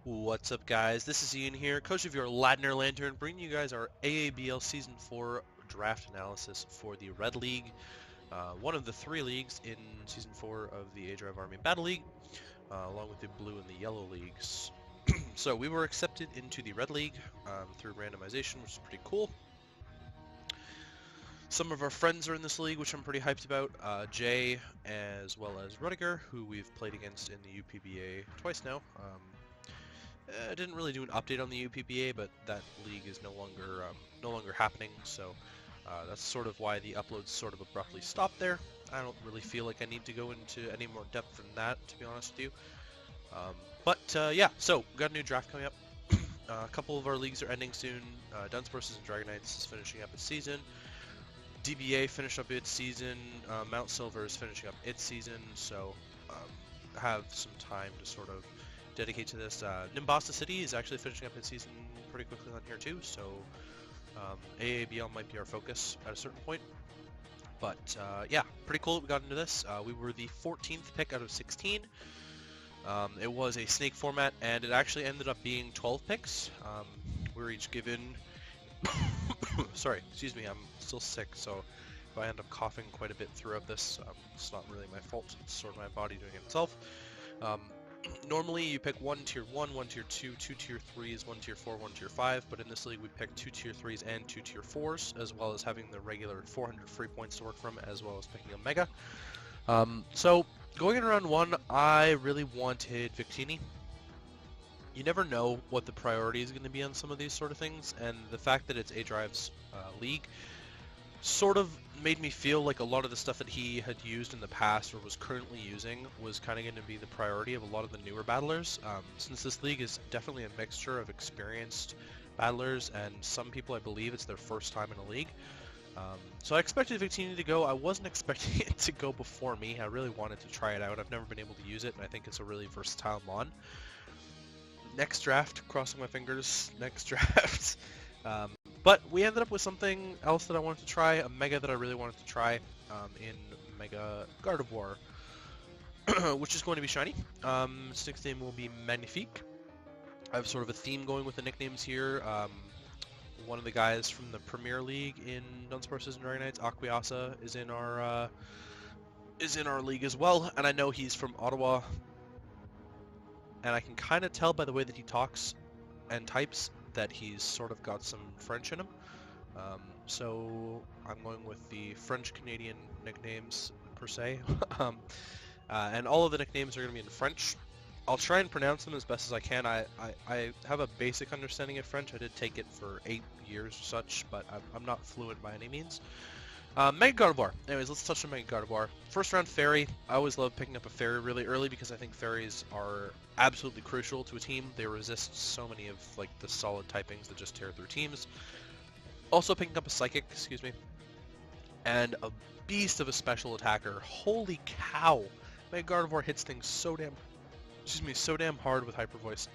What's up, guys? This is Ian here, coach of your Ladner Lanturn, bringing you guys our aABL Season 4 draft analysis for the Red League, one of the three leagues in Season 4 of the aDrive Army Battle League, along with the Blue and the Yellow leagues. So we were accepted into the Red League through randomization, which is pretty cool. Some of our friends are in this league, which I'm pretty hyped about. Jay, as well as Rudiger, who we've played against in the UPBA twice now. I didn't really do an update on the UPBA, but that league is no longer happening, so that's sort of why the uploads sort of abruptly stopped there. I don't really feel like I need to go into any more depth than that, to be honest with you. Yeah, so we got a new draft coming up. A couple of our leagues are ending soon. Dunsparces and Dragonites is finishing up its season. DBA finished up its season. Mount Silver is finishing up its season, so have some time to sort of dedicate to this. Nimbasa City is actually finishing up its season pretty quickly on here too, so aABL might be our focus at a certain point. But yeah, pretty cool that we got into this. We were the 14th pick out of 16. It was a snake format, and it actually ended up being 12 picks. We were each given... Sorry, excuse me, I'm still sick, so if I end up coughing quite a bit throughout this, it's not really my fault. It's sort of my body doing it itself. Normally you pick one tier 1, one tier 2, two tier 3s, one tier 4, one tier 5, but in this league we picked two tier 3s and two tier 4s, as well as having the regular 400 free points to work from, as well as picking a mega. So going in round 1, I really wanted Victini. You never know what the priority is going to be on some of these sort of things, and the fact that it's aDrive's league sort of made me feel like a lot of the stuff that he had used in the past or was currently using was kind of going to be the priority of a lot of the newer battlers. Since this league is definitely a mixture of experienced battlers and some people, I believe it's their first time in a league. So I expected Victini to go. I wasn't expecting it to go before me. I really wanted to try it out. I've never been able to use it, and I think it's a really versatile mon. Next draft, crossing my fingers, next draft. But we ended up with something else that I wanted to try, a mega that I really wanted to try in Mega Gardevoir, which is going to be shiny. Its nickname will be Magnifique. I have sort of a theme going with the nicknames here. One of the guys from the Premier League in Dunsparces and Dragonites, Aquiasa, is in our league as well, and I know he's from Ottawa, and I can kind of tell by the way that he talks and types that he's sort of got some French in him. So I'm going with the French-Canadian nicknames, per se. And all of the nicknames are going to be in French. I'll try and pronounce them as best as I can. I have a basic understanding of French. I did take it for 8 years or such, but I'm not fluent by any means. Mega Gardevoir. Anyways, let's touch on Mega Gardevoir. First round Fairy. I always love picking up a Fairy really early because I think Fairies are absolutely crucial to a team. They resist so many of like the solid typings that just tear through teams. Also picking up a Psychic, excuse me, and a beast of a special attacker. Holy cow! Mega Gardevoir hits things so damn hard with Hyper Voice.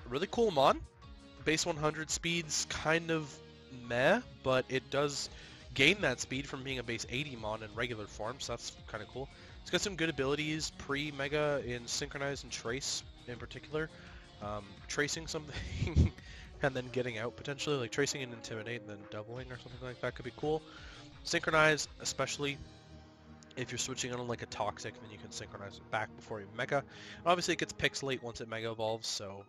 Really cool mon. Base 100 speed's kind of meh, but it does gain that speed from being a base 80 mon in regular form, so that's kind of cool. It's got some good abilities pre-mega in Synchronize and Trace in particular. Tracing something and then getting out potentially, like tracing and Intimidate and then doubling or something like that could be cool. Synchronize, especially if you're switching on like a Toxic, then you can synchronize it back before you mega. Obviously it gets pixelate once it mega evolves, so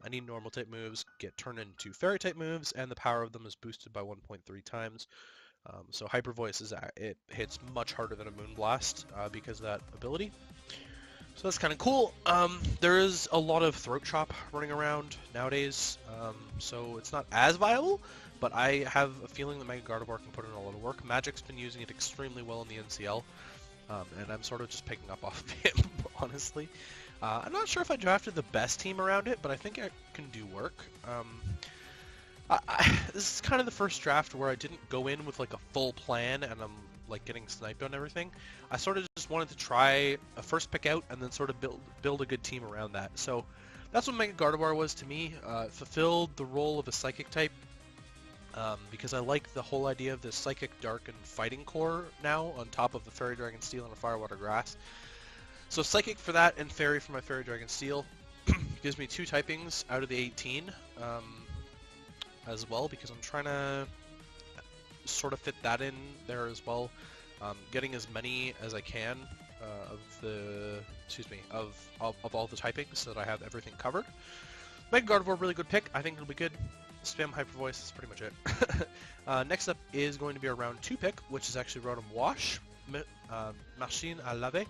any normal type moves get turned into fairy type moves, and the power of them is boosted by 1.3 times. So Hyper Voice it hits much harder than a Moonblast because of that ability. So that's kind of cool. There is a lot of Throat Chop running around nowadays, so it's not as viable, but I have a feeling that Mega Gardevoir can put in a lot of work. Magic's been using it extremely well in the NCL, and I'm sort of just picking up off of him, honestly. I'm not sure if I drafted the best team around it, but I think it can do work. This is kind of the first draft where I didn't go in with like a full plan and I'm like getting sniped on everything. I sort of just wanted to try a first pick out and then sort of build a good team around that. So that's what Mega Gardevoir was to me. It fulfilled the role of a Psychic type because I like the whole idea of this Psychic, Dark, and Fighting core now on top of the Fairy Dragon Steel and a Fire Water Grass. So Psychic for that and Fairy for my Fairy Dragon Steel. gives me 2 typings out of the 18 as well, because I'm trying to sort of fit that in there as well. Getting as many as I can of all the typings so that I have everything covered. Mega Gardevoir, really good pick. I think it'll be good. Spam Hyper Voice, that's pretty much it. Next up is going to be a round 2 pick, which is actually Rotom-Wash, Machine à laver,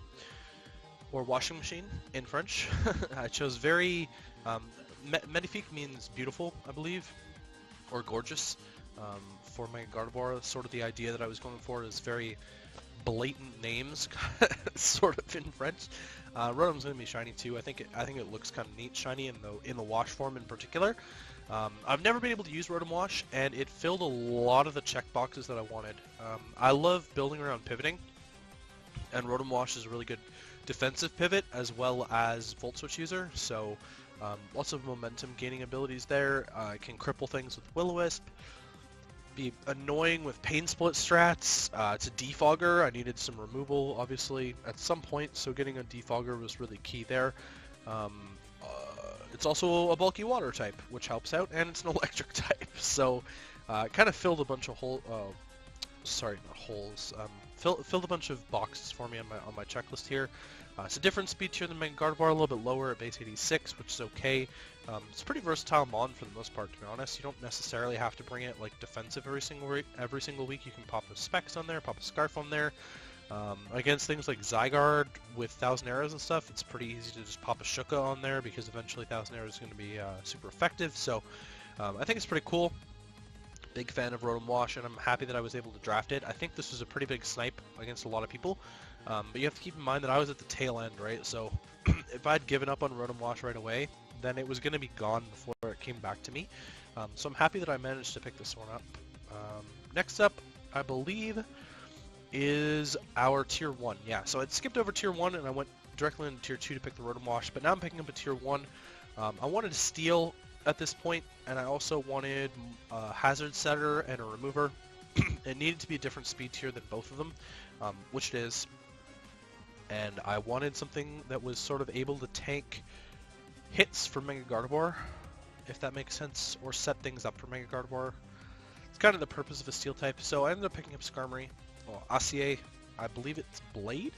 or washing machine in French. I chose very, magnifique means beautiful, I believe, or gorgeous. For Mega Gardevoir, sort of the idea that I was going for is very blatant names, sort of in French. Rotom's going to be shiny too. I think it looks kind of neat, shiny in the wash form in particular. I've never been able to use Rotom-Wash, and it filled a lot of the check boxes that I wanted. I love building around pivoting, and Rotom-Wash is a really good defensive pivot as well as Volt Switch user. So lots of momentum gaining abilities there. It can cripple things with Will-O-Wisp. Be annoying with Pain Split strats. It's a defogger. I needed some removal, obviously, at some point, so getting a defogger was really key there. It's also a bulky water type, which helps out, and it's an electric type, so it kind of filled a bunch of filled a bunch of boxes for me on my checklist here. It's a different speed tier than Mega Gardevoir, a little bit lower at base 86, which is okay. It's a pretty versatile mon for the most part, to be honest. You don't necessarily have to bring it like defensive every single week. You can pop a Specs on there, pop a Scarf on there. Against things like Zygarde with Thousand Arrows and stuff, it's pretty easy to just pop a Shuka on there because eventually Thousand Arrows is going to be super effective. So I think it's pretty cool. Big fan of Rotom-Wash, and I'm happy that I was able to draft it. I think this was a pretty big snipe against a lot of people, but you have to keep in mind that I was at the tail end, right? So if I'd given up on Rotom-Wash right away, then it was going to be gone before it came back to me. So I'm happy that I managed to pick this one up. Next up, I believe, is our Tier 1. Yeah, so I'd skipped over Tier 1 and I went directly into Tier 2 to pick the Rotom-Wash, but now I'm picking up a Tier 1. I wanted to steal at this point, and I also wanted a Hazard Setter and a Remover. It needed to be a different speed tier than both of them, which it is. And I wanted something that was sort of able to tank hits for Mega Gardevoir, if that makes sense, or set things up for Mega Gardevoir. It's kind of the purpose of a Steel type, so I ended up picking up Skarmory. Well, aCA, I believe it's Blade?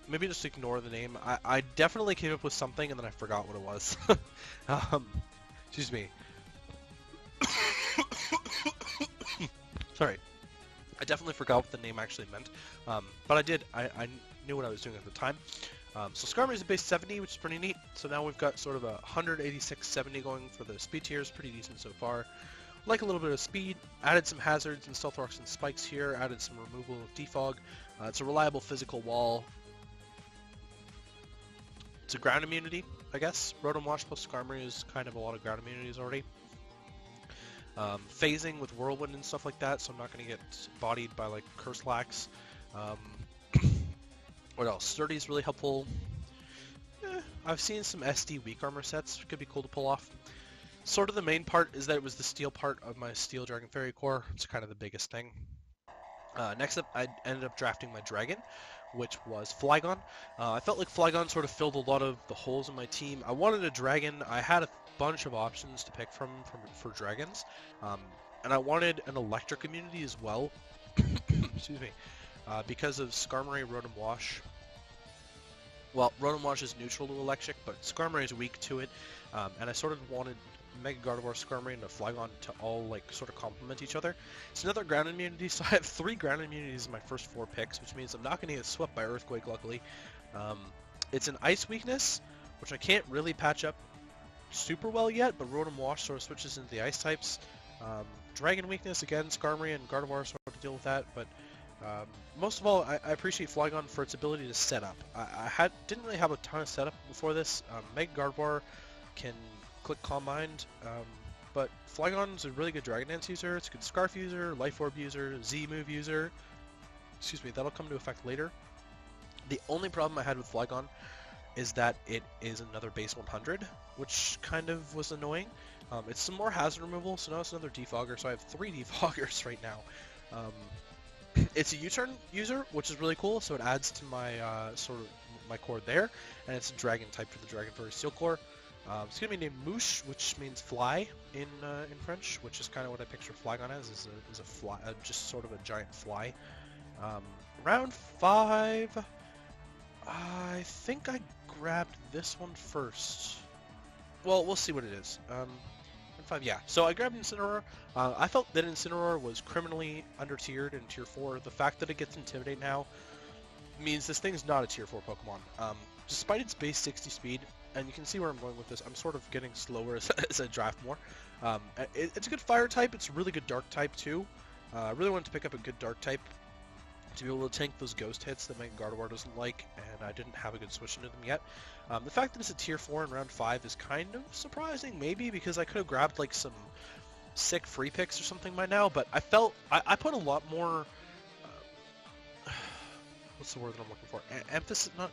Maybe just ignore the name. I definitely came up with something and then I forgot what it was. Excuse me. Sorry. I definitely forgot what the name actually meant. But I did. I knew what I was doing at the time. So Skarmory is a base 70, which is pretty neat. So now we've got sort of a 186-70 going for the speed tiers. Pretty decent so far. Like a little bit of speed. Added some hazards and Stealth Rocks and Spikes here. Added some removal of Defog. It's a reliable physical wall. It's a ground immunity, I guess. Rotom-Wash plus Skarmory is kind of a lot of ground immunities already. Phasing with Whirlwind and stuff like that, so I'm not going to get bodied by like Curse-Lax. What else? Sturdy is really helpful. I've seen some SD weak armor sets. Could be cool to pull off. Sort of the main part is that it was the steel part of my Steel Dragon Fairy core. It's kind of the biggest thing. Next up, I ended up drafting my Dragon, which was Flygon. I felt like Flygon sort of filled a lot of the holes in my team. I wanted a Dragon. I had a bunch of options to pick from for Dragons, and I wanted an electric immunity as well. Excuse me, because of Skarmory, Rotom-Wash. Well, Rotom-Wash is neutral to electric, but Skarmory is weak to it, and I sort of wanted Mega Gardevoir, Skarmory, and a Flygon to all like sort of complement each other. It's another ground immunity, so I have 3 ground immunities in my first 4 picks, which means I'm not going to get swept by Earthquake, luckily. It's an Ice weakness, which I can't really patch up super well yet, but Rotom-Wash sort of switches into the Ice types. Dragon weakness, again, Skarmory and Gardevoir sort of deal with that, but most of all, I appreciate Flygon for its ability to set up. I didn't really have a ton of setup before this. Mega Gardevoir can click Calm Mind, but Flygon's a really good Dragon Dance user, it's a good Scarf user, Life Orb user, Z-Move user. Excuse me, that'll come to effect later. The only problem I had with Flygon is that it is another base 100, which kind of was annoying. It's some more hazard removal, so now it's another defogger, so I have 3 defoggers right now. It's a U-turn user, which is really cool, so it adds to my sort of my core there, and it's a dragon type for the Dragon Fairy Steel Core. It's going to be named Mouche, which means fly in French, which is kind of what I picture Flygon as, is a fly, just sort of a giant fly. Round 5, I think I grabbed this one first. Well, we'll see what it is. Round 5, yeah. So I grabbed Incineroar. I felt that Incineroar was criminally under-tiered in Tier 4. The fact that it gets Intimidate now means this thing's not a Tier 4 Pokemon. Despite its base 60 speed, and you can see where I'm going with this, I'm sort of getting slower as I draft more. It's a good fire type, it's a really good dark type too. I really wanted to pick up a good dark type to be able to tank those ghost hits that my Gardevoir doesn't like, and I didn't have a good switch into them yet. The fact that it's a Tier 4 in round 5 is kind of surprising, maybe, because I could have grabbed like some sick free picks or something by now, but I felt, I put a lot more, what's the word that I'm looking for?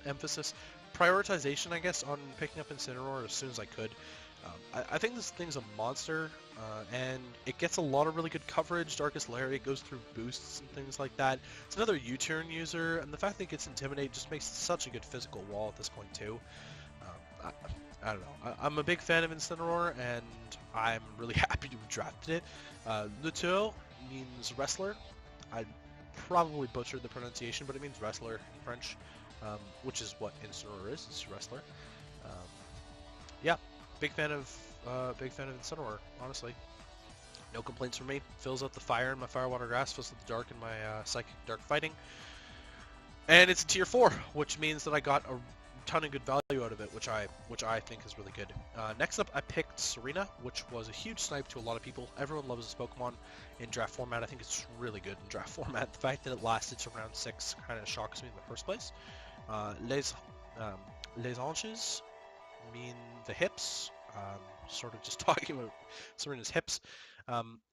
Emphasis, prioritization, I guess, on picking up Incineroar as soon as I could. I think this thing's a monster, and it gets a lot of really good coverage. Darkest Lariat goes through boosts and things like that. It's another U-turn user, and the fact that it gets Intimidate just makes it such a good physical wall at this point too. I don't know. I'm a big fan of Incineroar, and I'm really happy to have drafted it. Lanturn means wrestler. I probably butchered the pronunciation, but it means wrestler in French, which is what Incineroar is. It's wrestler. Yeah, big fan of Incineroar. Honestly, no complaints from me. Fills out the fire in my Fire, Water, Grass. Fills out the dark in my Psychic Dark Fighting. And it's a Tier 4, which means that I got a ton of good value out of it, which I think is really good. Next up, I picked Serena, which was a huge snipe to a lot of people. Everyone loves this Pokemon in draft format. I think it's really good in draft format. The fact that it lasted to round 6 kind of shocks me in the first place. Les Anges mean the hips. Sort of just talking about Serena's hips.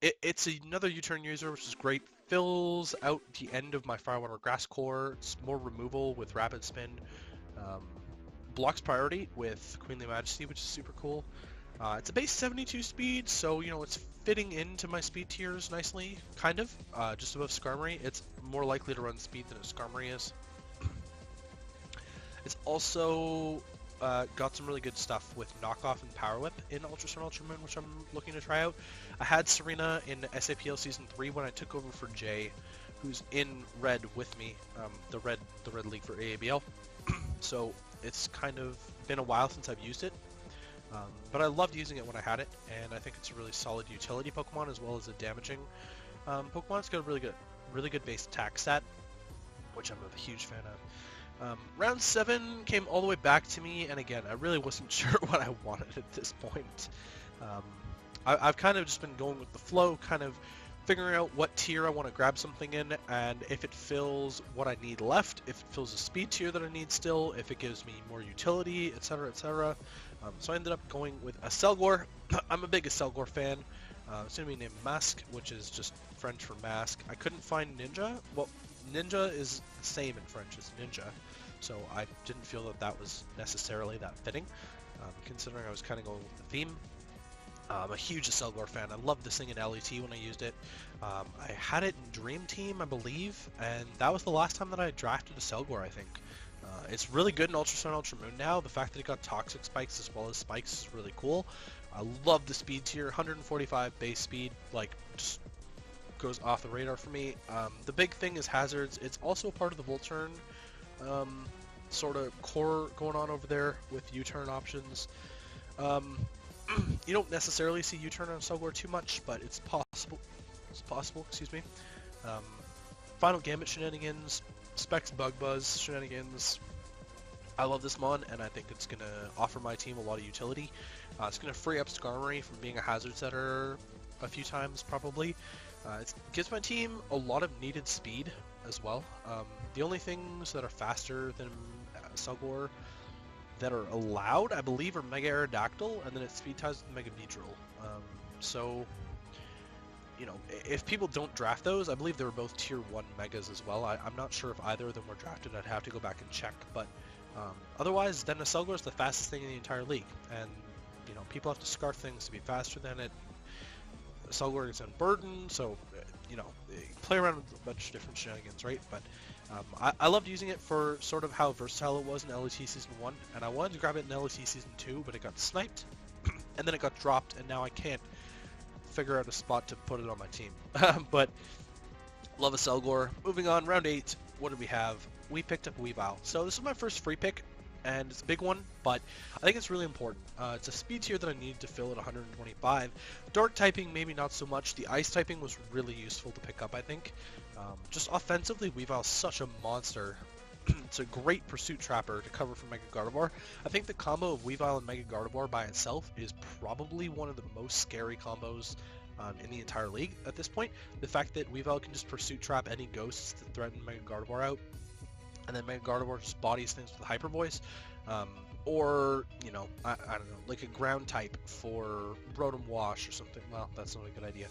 It's another U-turn user, which is great. Fills out the end of my Fire, Water, Grass core. It's more removal with Rapid Spin. Blocks priority with Queenly Majesty, which is super cool. It's a base 72 speed, so you know it's fitting into my speed tiers nicely, kind of. Just above Skarmory. It's more likely to run speed than a Skarmory is. It's also got some really good stuff with Knockoff and Power Whip in Ultra Sun, Ultra Moon, which I'm looking to try out. I had Serena in SAPL Season 3 when I took over for Jay, who's in red with me, the red league for aABL. So it's kind of been a while since I've used it, but I loved using it when I had it, and I think it's a really solid utility Pokemon as well as a damaging Pokemon. It's got a really good base attack stat, which I'm a huge fan of. Round 7 came all the way back to me, and again, I really wasn't sure what I wanted at this point. I've kind of just been going with the flow, kind of figuring out what tier I want to grab something in, and if it fills what I need left, if it fills a speed tier that I need still, if it gives me more utility, etc., etc. So I ended up going with a Selgor. I'm a big Selgor fan. It's going to be named Mask, which is just French for mask. I couldn't find Ninja. Well, Ninja is the same in French as Ninja, so I didn't feel that that was necessarily that fitting, considering I was kind of going with the theme. I'm a huge Selgor fan. I loved this thing in LET when I used it. I had it in Dream Team, I believe, and that was the last time that I drafted a Selgor, I think. It's really good in Ultra Sun, Ultra Moon now. The fact that it got Toxic Spikes as well as Spikes is really cool. I love the speed tier, 145 base speed, like, just goes off the radar for me. The big thing is hazards. It's also part of the Volturn sort of core going on over there with U-turn options. You don't necessarily see U-turn on Selgor too much, but it's possible. It's possible, excuse me. Final Gambit shenanigans, Specs Bug Buzz shenanigans. I love this mon, and I think it's going to offer my team a lot of utility. It's going to free up Skarmory from being a hazard setter a few times, probably. It gives my team a lot of needed speed as well. The only things that are faster than Selgor that are allowed, I believe, are Mega Aerodactyl, and then it speed ties with Mega Beedrill. So, you know, if people don't draft those, I believe they were both Tier 1 Megas as well. I'm not sure if either of them were drafted. I'd have to go back and check, but otherwise, then a Selgor is the fastest thing in the entire league, and, you know, people have to scarf things to be faster than it. Selgor is unburdened, so you know, play around with a bunch of different shenanigans, right? But I loved using it for sort of how versatile it was in LET Season 1, and I wanted to grab it in LET Season 2, but it got sniped, and then it got dropped, and now I can't figure out a spot to put it on my team. But love a Selgor. Moving on, round 8, what did we have? We picked up Weavile. So this is my first free pick, and it's a big one, but I think it's really important. It's a speed tier that I needed to fill at 125. Dark typing, maybe not so much. The ice typing was really useful to pick up, I think. Just offensively, Weavile's such a monster. It's a great pursuit trapper to cover from Mega Gardevoir. I think the combo of Weavile and Mega Gardevoir by itself is probably one of the most scary combos in the entire league at this point. The fact that Weavile can just pursuit trap any ghosts that threaten Mega Gardevoir out, and then Mega Gardevoir just bodies things with Hyper Voice, or, you know, I don't know, like a ground type for Rotom-Wash or something. Well, that's not a good idea.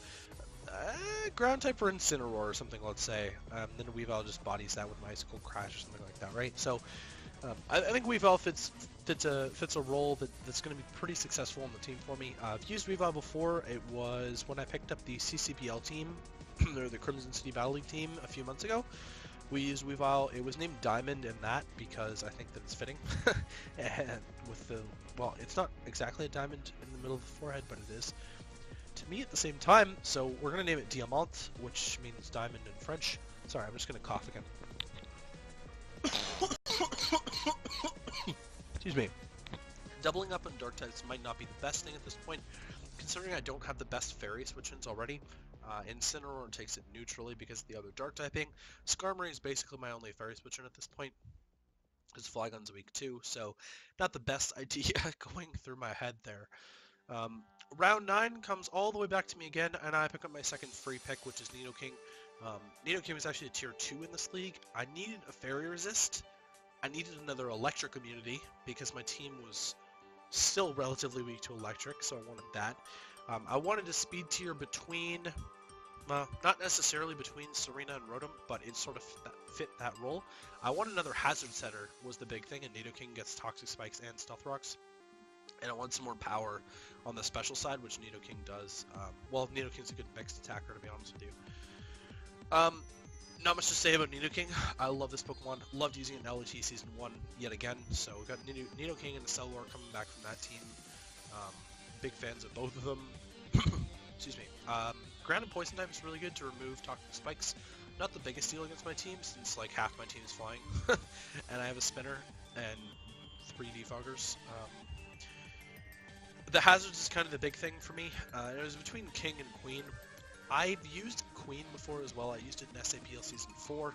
Ground type for Incineroar or something, let's say. Then Weavile just bodies that with an Icicle Crash or something like that, right? So I think Weavile fits a role that's going to be pretty successful on the team for me. I've used Weavile before. It was when I picked up the CCPL team, or the Crimson City Battle League team, a few months ago. We used Weavile. It was named Diamond in that because I think that it's fitting. And with the, well, it's not exactly a diamond in the middle of the forehead, but it is to me at the same time. So we're going to name it Diamant, which means diamond in French. Sorry, I'm just going to cough again. Excuse me. Doubling up on dark types might not be the best thing at this point, considering I don't have the best fairy switch-ins already. Incineroar takes it neutrally because of the other dark typing. Skarmory is basically my only fairy switch-in at this point. His Flygon's weak too, so not the best idea going through my head there. Round 9 comes all the way back to me again, and I pick up my second free pick, which is Nidoking. Nidoking was actually a tier 2 in this league. I needed a fairy resist. I needed another electric immunity because my team was still relatively weak to electric, so I wanted that. I wanted a speed tier between, not necessarily between Serena and Rotom, but it sort of fit that role. I want another hazard setter was the big thing, and Nidoking gets Toxic Spikes and Stealth Rocks. And I want some more power on the special side, which Nidoking does. Well, Nidoking's a good mixed attacker, to be honest with you. Not much to say about Nidoking. I love this Pokemon. Loved using it in LET Season 1 yet again. So we got Nidoking and Selgor coming back from that team. Big fans of both of them. Excuse me. Ground and Poison type is really good to remove Toxic Spikes. Not the biggest deal against my team, since like half my team is flying. And I have a Spinner and 3 Defoggers. The hazards is kind of the big thing for me. It was between King and Queen. I've used Queen before as well. I used it in aABL Season 4.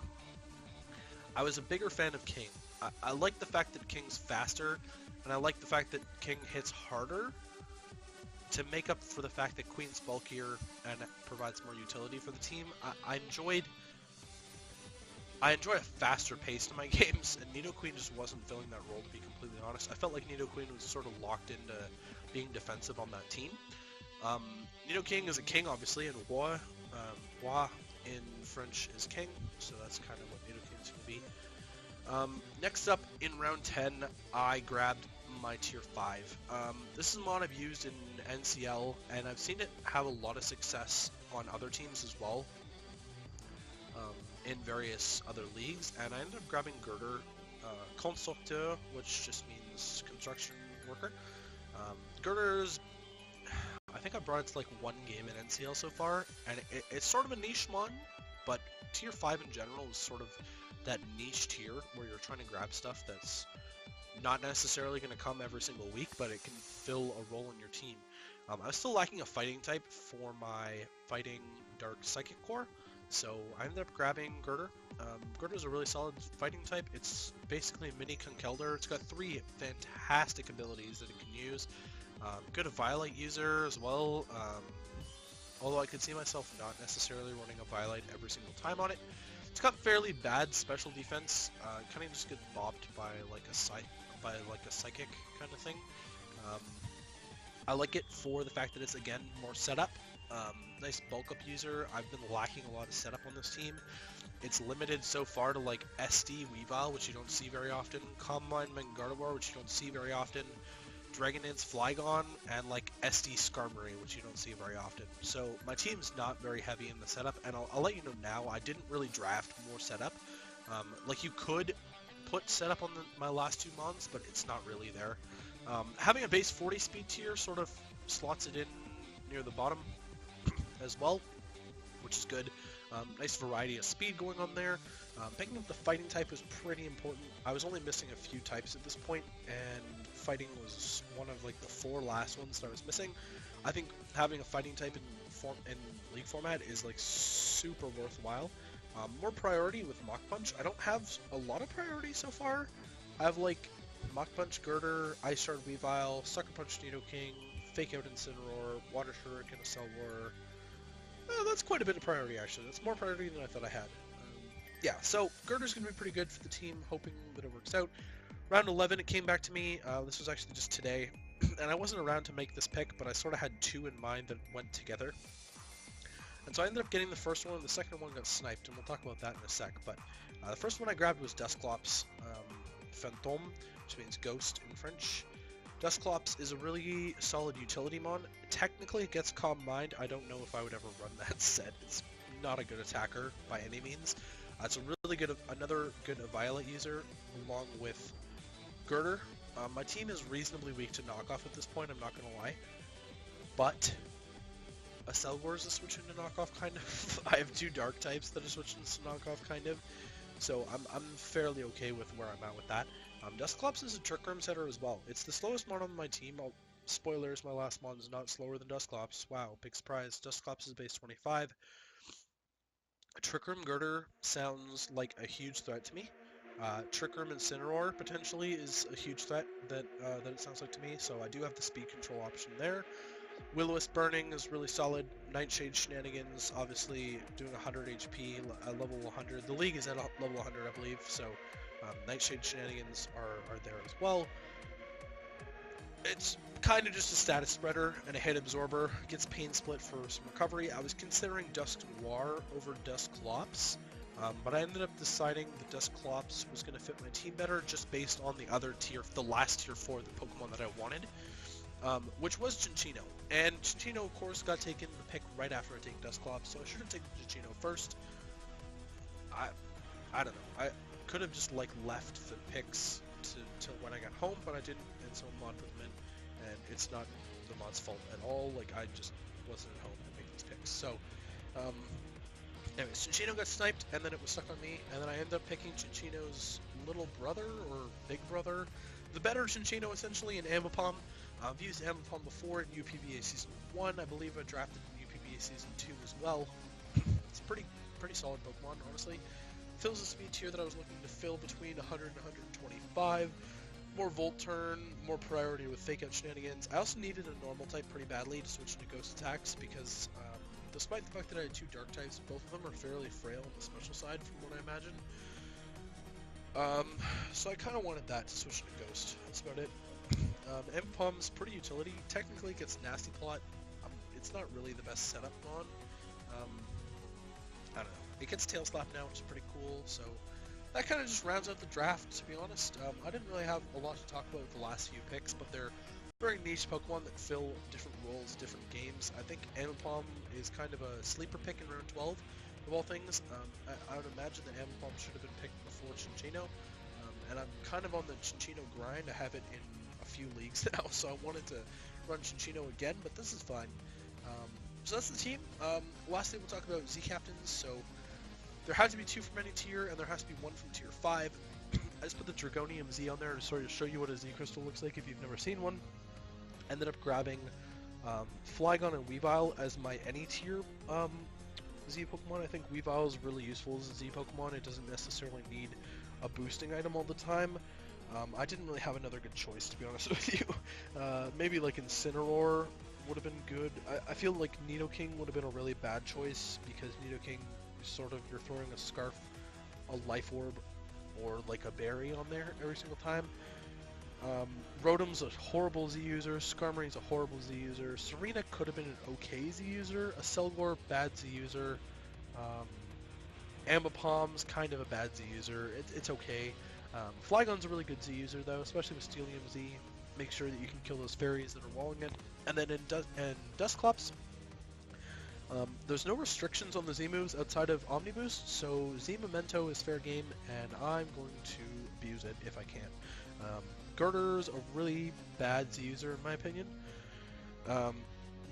I was a bigger fan of King. I like the fact that King's faster, and I like the fact that King hits harder to make up for the fact that Queen's bulkier and provides more utility for the team. I enjoy a faster pace to my games, and Nidoqueen just wasn't filling that role, to be completely honest. I felt like Nidoqueen was sort of locked into being defensive on that team. Nidoking is a king, obviously, and Roi in French is king, so that's kind of what Nidoking's going to be. Next up, in round 10, I grabbed my tier 5. This is a mod I've used in NCL, and I've seen it have a lot of success on other teams as well, in various other leagues, and I ended up grabbing Girder, Constructeur, which just means construction worker. Girder's, I think I brought it to like 1 game in NCL so far, and it's sort of a niche mod, but tier 5 in general is sort of that niche tier where you're trying to grab stuff that's not necessarily going to come every single week, but it can fill a role in your team. I was still lacking a fighting type for my fighting Dark Psychic Core, so I ended up grabbing Girder. Girder's a really solid fighting type. It's basically a mini Conkeldurr. It's got 3 fantastic abilities that it can use. Good Violet user as well, although I could see myself not necessarily running a Violet every single time on it. It's got fairly bad special defense, kind of just gets bopped by like a psychic kind of thing. I like it for the fact that it's, again, more setup. Nice bulk up user. I've been lacking a lot of setup on this team. It's limited so far to like SD Weavile, which you don't see very often, Combine Mega Gardevoir, which you don't see very often, Dragon Dance Flygon, and like SD Skarmory, which you don't see very often. So my team's not very heavy in the setup, and I'll let you know now, I didn't really draft more setup. Like you could put setup on my last two mons, but it's not really there. Having a base 40 speed tier sort of slots it in near the bottom as well, which is good. Nice variety of speed going on there. Picking up the fighting type was pretty important. I was only missing a few types at this point, and fighting was one of like the 4 last ones that I was missing. I think having a fighting type in League format is like super worthwhile. More priority with Mach Punch. I don't have a lot of priority so far. I have like Mach Punch, Girder, Ice Shard, Weavile, Sucker Punch, Nidoking, Fake Out Incineroar, Water Shuriken, Accelroar. That's quite a bit of priority actually. That's more priority than I thought I had. Yeah, so Girder's going to be pretty good for the team, hoping that it works out. Round 11, it came back to me. This was actually just today, and I wasn't around to make this pick, but I sort of had 2 in mind that went together. And so I ended up getting the first one, and the second one got sniped, and we'll talk about that in a sec. But the first one I grabbed was Dusclops, Fantôme, which means ghost in French. Dusclops is a really solid utility mon. Technically it gets Calm Mind. I don't know if I would ever run that set. It's not a good attacker by any means. It's a really good, another good Violet user, along with Girder. My team is reasonably weak to knockoff at this point, I'm not going to lie. But Accelroar is a switch into knockoff, kind of. I have 2 dark types that are switching into knockoff, kind of. So I'm fairly okay with where I'm at with that. Dusclops is a Trick Room setter as well. It's the slowest mon on my team. Spoilers, my last mon is not slower than Dusclops. Wow, big surprise. Dusclops is base 25. Trick Room Girder sounds like a huge threat to me. Trick Room Incineroar potentially is a huge threat that it sounds like to me, so I do have the speed control option there. Will-O-Wisp Burning is really solid. Nightshade Shenanigans, obviously doing 100 HP, level 100. The league is at level 100, I believe, so Nightshade Shenanigans are there as well. It's kind of just a status spreader and a hit absorber. Gets Pain Split for some recovery. I was considering Dusk Noir over Dusclops, but I ended up deciding that Dusclops was going to fit my team better just based on the other tier, the last tier 4, the Pokemon that I wanted, which was Cinccino. And Cinccino, of course, got taken the pick right after I take Dusclops, so I should have taken Cinccino first. I don't know. I could have just like left the picks to when I got home, but I didn't, and so Mod put them in, and it's not the Mod's fault at all. Like, I just wasn't at home to make these picks. So, anyway, Cinccino got sniped, and then it was stuck on me, and then I ended up picking Cinccino's little brother, or big brother, the better Cinccino, essentially, in Ambipom. I've used Ambipom before in UPBA Season 1. I believe I drafted in UPBA Season 2 as well. It's a pretty solid Pokemon, honestly. Fills the speed tier that I was looking to fill between 100 and 125. More Volt Turn, more priority with Fake Out Shenanigans. I also needed a normal type pretty badly to switch into Ghost attacks because despite the fact that I had 2 dark types, both of them are fairly frail on the special side from what I imagine. So I kind of wanted that to switch into Ghost. That's about it. Ambipom's pretty utility. Technically it gets Nasty Plot. It's not really the best setup on. I don't know. It gets Tail Slap now, which is pretty cool, so that kind of just rounds out the draft, to be honest. I didn't really have a lot to talk about with the last few picks, but they're very niche Pokemon that fill different roles, different games. I think Ambipom is kind of a sleeper pick in round 12, of all things. I would imagine that Ambipom should have been picked before Cinccino, and I'm kind of on the Cinccino grind. I have it in a few leagues now, so I wanted to run Cinccino again, but this is fine. So that's the team. Lastly, we'll talk about Z-Captains. So there had to be 2 from any tier, and there has to be 1 from tier 5. I just put the Dragonium Z on there to sort of show you what a Z Crystal looks like if you've never seen one. Ended up grabbing Flygon and Weavile as my any tier Z Pokemon. I think Weavile is really useful as a Z Pokemon. It doesn't necessarily need a boosting item all the time. I didn't really have another good choice, to be honest with you. Maybe like Incineroar would have been good. I feel like Nidoking would have been a really bad choice because Nidoking is sort of, you're throwing a Scarf, a Life Orb, or like a Berry on there every single time. Rotom's a horrible Z user, Skarmory's a horrible Z user, Serena could have been an okay Z user, Accelroar, bad Z user, Ambipom's kind of a bad Z user, it's okay. Flygon's a really good Z user though, especially with Steelium Z. make sure that you can kill those fairies that are walling it. And then in Dusclops, there's no restrictions on the Z moves outside of Omni Boost, so Z Memento is fair game, and I'm going to abuse it if I can. Garter's a really bad Z user in my opinion,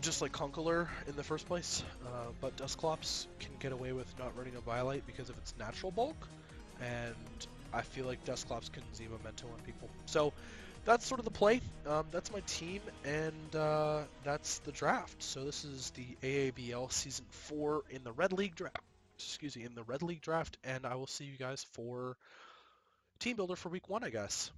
just like Conkeler in the first place, but Dusclops can get away with not running a Violite because of its natural bulk, and I feel like Dusclops can Z Memento on people. So that's sort of the play. That's my team, and that's the draft. So this is the aABL Season 4 in the Red League draft. Excuse me, in the Red League draft, and I will see you guys for Team Builder for Week 1, I guess.